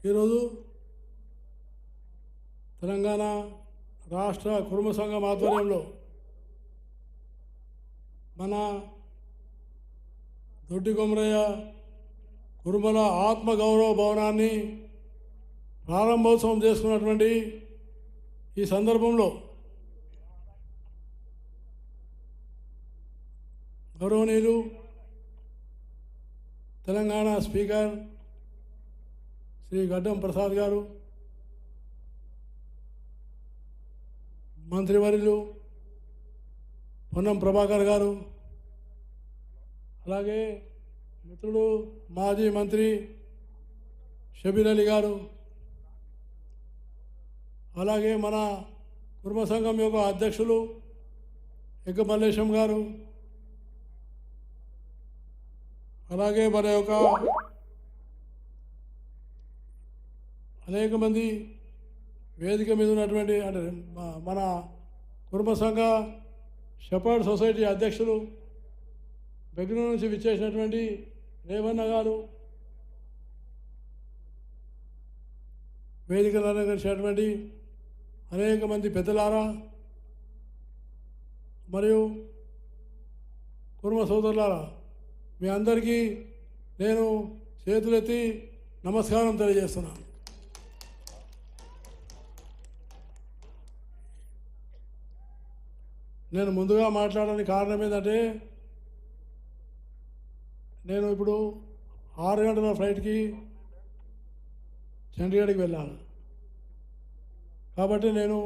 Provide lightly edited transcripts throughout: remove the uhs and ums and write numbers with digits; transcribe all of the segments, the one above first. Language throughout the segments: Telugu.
ఈరోజు తెలంగాణ రాష్ట్ర కుర్మ సంఘం ఆధ్వర్యంలో మన దొడ్డి కొమరయ్య కుర్మల ఆత్మగౌరవ భవనాన్ని ప్రారంభోత్సవం చేసుకున్నటువంటి ఈ సందర్భంలో గౌరవనీయులు తెలంగాణ స్పీకర్ శ్రీ గడ్డం ప్రసాద్ గారు, మంత్రివర్యులు పొన్నం ప్రభాకర్ గారు, అలాగే మిత్రుడు మాజీ మంత్రి షబీర్ అలీ గారు, అలాగే మన కుర్మ సంఘం యొక్క అధ్యక్షులు ఎగ్గ మల్లేశం గారు, అలాగే మన యొక్క అనేక మంది వేదిక మీద ఉన్నటువంటి అంటే మన కుర్మ సంఘ షెపర్డ్ సొసైటీ అధ్యక్షులు బెంగళూరు నుంచి విచ్చేసినటువంటి రేవన్న గారు, వేదికలు అలంకరించినటువంటి అనేక మంది పెద్దలారా మరియు కుర్మ సోదరులారా, మీ అందరికీ నేను చేతులెత్తి నమస్కారం తెలియజేస్తున్నాను. నేను ముందుగా మాట్లాడడానికి కారణం ఏంటంటే, నేను ఇప్పుడు 6 గంటల ఫ్లైట్కి చండీగఢ్కి వెళ్ళాను. కాబట్టి నేను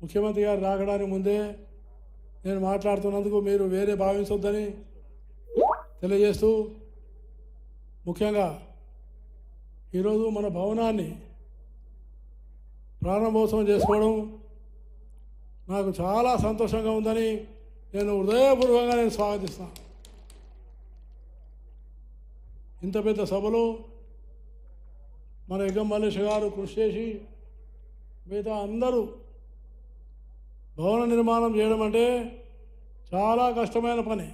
ముఖ్యమంత్రి గారు రాకడానికి ముందే నేను మాట్లాడుతున్నందుకు మీరు వేరే భావించొద్దని తెలియజేస్తూ, ముఖ్యంగా ఈరోజు మన భవనాన్ని ప్రారంభోత్సవం చేసుకోవడం నాకు చాలా సంతోషంగా ఉందని నేను హృదయపూర్వకంగా స్వాగతిస్తున్నాను. ఇంత పెద్ద సభలో మన ఎగ్గం మల్లేష్ గారు కృషి చేసి మిగతా అందరూ భవన నిర్మాణం చేయడం అంటే చాలా కష్టమైన పని.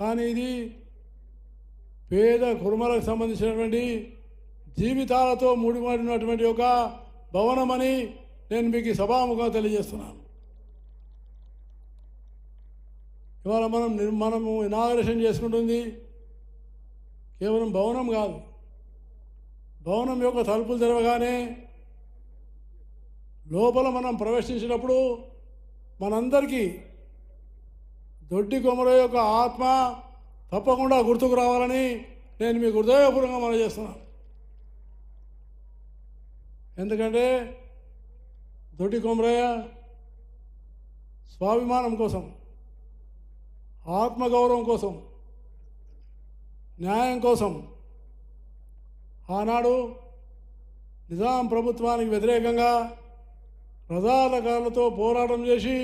కానీ ఇది పేద కుర్మలకు సంబంధించినటువంటి జీవితాలతో ముడిపడినటువంటి ఒక భవనమని నేను మీకు సభాముఖంగా తెలియజేస్తున్నాను. ఇవాళ మనము ఇనాగరేషన్ చేసుకుంటుంది కేవలం భవనం కాదు. భవనం యొక్క తలుపులు తెరవగానే లోపల మనం ప్రవేశించినప్పుడు మనందరికీ దొడ్డి కొమరయ్య యొక్క ఆత్మ తప్పకుండా గుర్తుకు రావాలని నేను మీకు హృదయపూర్వకంగా మనం చేస్తున్నాను. ఎందుకంటే దొడ్డి కొమరయ్య స్వాభిమానం కోసం, ఆత్మగౌరవం కోసం, న్యాయం కోసం ఆనాడు నిజాం ప్రభుత్వానికి వ్యతిరేకంగా రజాకారులతో పోరాటం చేసి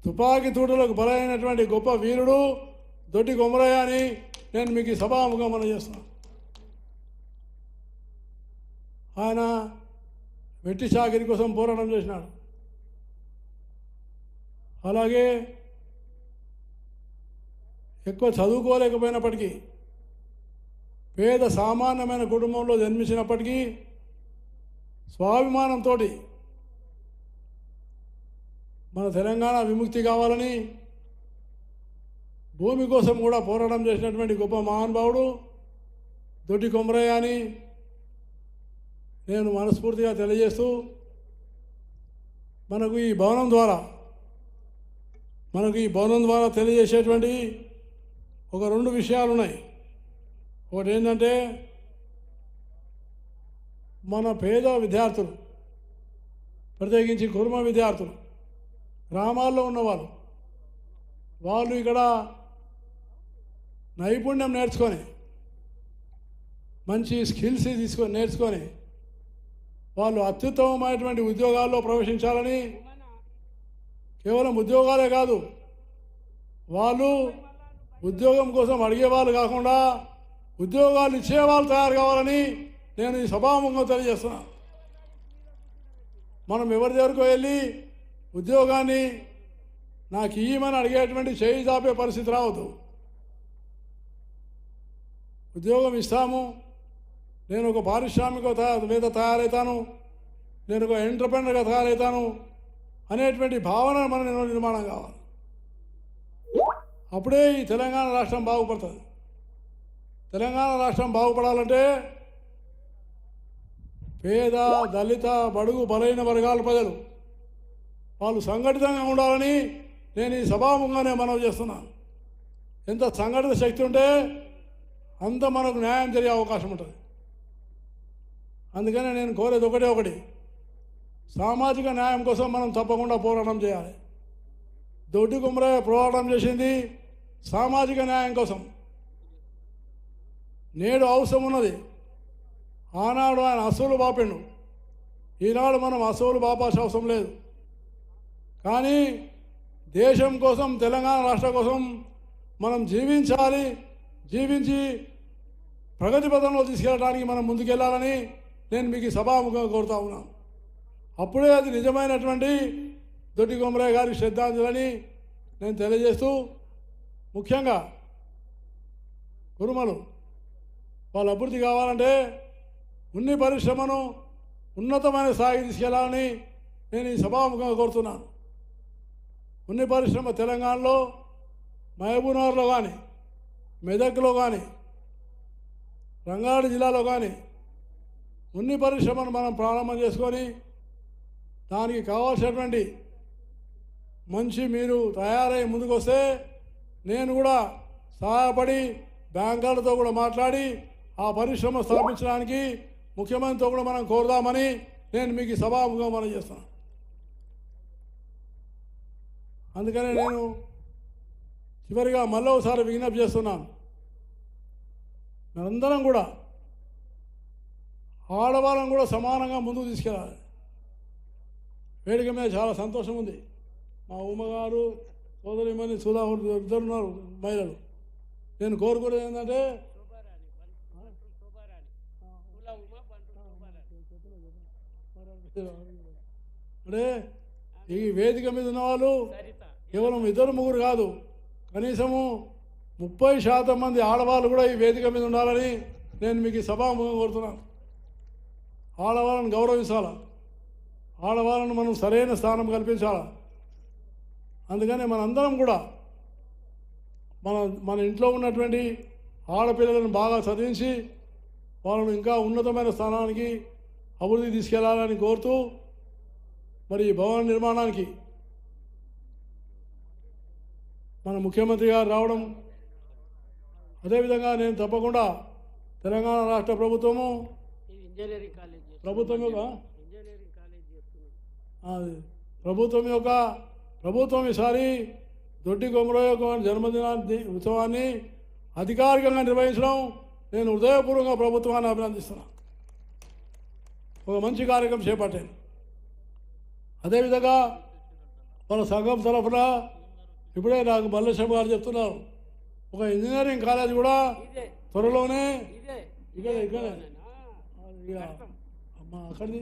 తుపాకీ తూటలకు బలైనటువంటి గొప్ప వీరుడు దొడ్డి కొమరయ్య అని నేను మీకు సభాముఖంగా మనం చేస్తున్నాను. ఆయన వెట్టి చాకిరి కోసం పోరాటం చేసినాడు. అలాగే ఎక్కువ చదువుకోలేకపోయినప్పటికీ, పేద సామాన్యమైన కుటుంబంలో జన్మించినప్పటికీ స్వాభిమానంతో మన తెలంగాణ విముక్తి కావాలని భూమి కోసం కూడా పోరాటం చేసినటువంటి గొప్ప మహానుభావుడు దొడ్డి కొమరయ్య అని నేను మనస్ఫూర్తిగా తెలియజేస్తూ, మనకు ఈ భవనం ద్వారా తెలియజేసేటువంటి ఒక 2 విషయాలు ఉన్నాయి. ఒకటి ఏంటంటే, మన పేద విద్యార్థులు, ప్రత్యేకించి కుర్మ విద్యార్థులు, గ్రామాల్లో ఉన్నవాళ్ళు, వాళ్ళు ఇక్కడ నైపుణ్యం నేర్చుకొని, మంచి స్కిల్స్ నేర్చుకొని వాళ్ళు అత్యుత్తమమైనటువంటి ఉద్యోగాల్లో ప్రవేశించాలని, కేవలం ఉద్యోగాలే కాదు, వాళ్ళు ఉద్యోగం కోసం అడిగేవాళ్ళు కాకుండా ఉద్యోగాలు ఇచ్చేవాళ్ళు తయారు కావాలని నేను ఈ సభాముఖంగా తెలియజేస్తున్నాను. మనం ఎవరి దగ్గరకు వెళ్ళి ఉద్యోగాన్ని నాకు ఇయ్యమని అడిగేటువంటి చేయి చాపే పరిస్థితి రావద్దు. ఉద్యోగం ఇస్తాము, నేను ఒక పారిశ్రామికవేత్త తయారవుతాను, నేను ఒక ఎంటర్ప్రెనర్గా తయారవుతాను అనేటువంటి భావన మన నిర్మాణం కావాలి. అప్పుడే ఈ తెలంగాణ రాష్ట్రం బాగుపడుతుంది. తెలంగాణ రాష్ట్రం బాగుపడాలంటే పేద, దళిత, బడుగు, బలైన వర్గాల ప్రజలు వాళ్ళు సంఘటితంగా ఉండాలని నేను ఈ సభాముఖంగానే మనవి చేస్తున్నాను. ఎంత సంఘటిత శక్తి ఉంటే అంత మనకు న్యాయం జరిగే అవకాశం ఉంటుంది. అందుకనే నేను కోరేది ఒకటి, సామాజిక న్యాయం కోసం మనం తప్పకుండా పోరాటం చేయాలి. దొడ్డి కుమరయ్య పోరాటం చేసింది సామాజిక న్యాయం కోసం. నేడు అవసరం ఉన్నది. ఆనాడు ఆయన అసూలు బాపిండు, ఈనాడు మనం అసూలు బాపాల్సిన అవసరం లేదు. కానీ దేశం కోసం, తెలంగాణ రాష్ట్రం కోసం మనం జీవించాలి. జీవించి ప్రగతి పథంలో తీసుకెళ్ళడానికి మనం ముందుకెళ్ళాలని నేను మీకు సభాముఖంగా కోరుతా ఉన్నాను. అప్పుడే అది నిజమైనటువంటి దొడ్డి కొమరయ్య గారికి శ్రద్ధాంజలని నేను తెలియజేస్తూ, ముఖ్యంగా కురుమలు వాళ్ళ అభివృద్ధి కావాలంటే ఉన్ని పరిశ్రమను ఉన్నతమైన స్థాయికి తీసుకెళ్లాలని నేను ఈ సభాముఖంగా కోరుతున్నాను. ఉన్ని పరిశ్రమ తెలంగాణలో మహబూబ్నగర్లో కానీ, మెదక్లో కానీ, రంగారెడ్డి జిల్లాలో కానీ ఉన్ని పరిశ్రమను మనం ప్రారంభం చేసుకొని దానికి కావాల్సినటువంటి మంచి మీరు తయారై ముందుకు వస్తే నేను కూడా సహాయపడి బ్యాంకర్లతో కూడా మాట్లాడి ఆ పరిశ్రమ స్థాపించడానికి ముఖ్యమంత్రితో కూడా మనం కోరుదామని నేను మీకు సభాముఖంగా మనం చేస్తాను. అందుకనే నేను చివరిగా మళ్ళీ ఒకసారి విజ్ఞప్తి చేస్తున్నాను. మనందరం కూడా ఆడవాళ్ళను కూడా సమానంగా ముందుకు తీసుకెళ్ళాలి. వేదిక మీద చాలా సంతోషం ఉంది. మా ఉమ్మగారు, సోదరిమణి సుధా ఇద్దరున్నారు మహిళలు. నేను కోరుకునేది ఏంటంటే అంటే ఈ వేదిక మీద ఉన్నవాళ్ళు కేవలం 2-3 కాదు, కనీసము 30% మంది ఆడవాళ్ళు కూడా ఈ వేదిక మీద ఉండాలని నేను మీకు సభాముఖంగా కోరుతున్నాను. ఆడవాళ్ళను గౌరవించాలా, ఆడవాళ్ళను మనం సరైన స్థానం కల్పించాలా. అందుకని మనందరం కూడా మన ఇంట్లో ఉన్నటువంటి ఆడపిల్లలను బాగా చదివించి వాళ్ళను ఇంకా ఉన్నతమైన స్థానానికి అభివృద్ధి తీసుకెళ్లాలని కోరుతూ, మరి ఈ భవన నిర్మాణానికి మన ముఖ్యమంత్రి గారు రావడం, అదేవిధంగా నేను తప్పకుండా తెలంగాణ రాష్ట్ర ప్రభుత్వం ప్రభుత్వం ఈసారి దొడ్డి కొమరయ్య యొక్క జన్మదినాన్ని ఉత్సవాన్ని అధికారికంగా నిర్వహించడం నేను హృదయపూర్వకంగా ప్రభుత్వాన్ని అభినందిస్తున్నాను. ఒక మంచి కార్యక్రమం చేపట్టాను. అదేవిధంగా మన సంఘం తరఫున ఇప్పుడే నాకు మల్లేశ్వర గారు చెప్తున్నారు, ఒక ఇంజనీరింగ్ కాలేజ్ కూడా త్వరలోనే ఇక్కడ అమ్మా అక్కడిది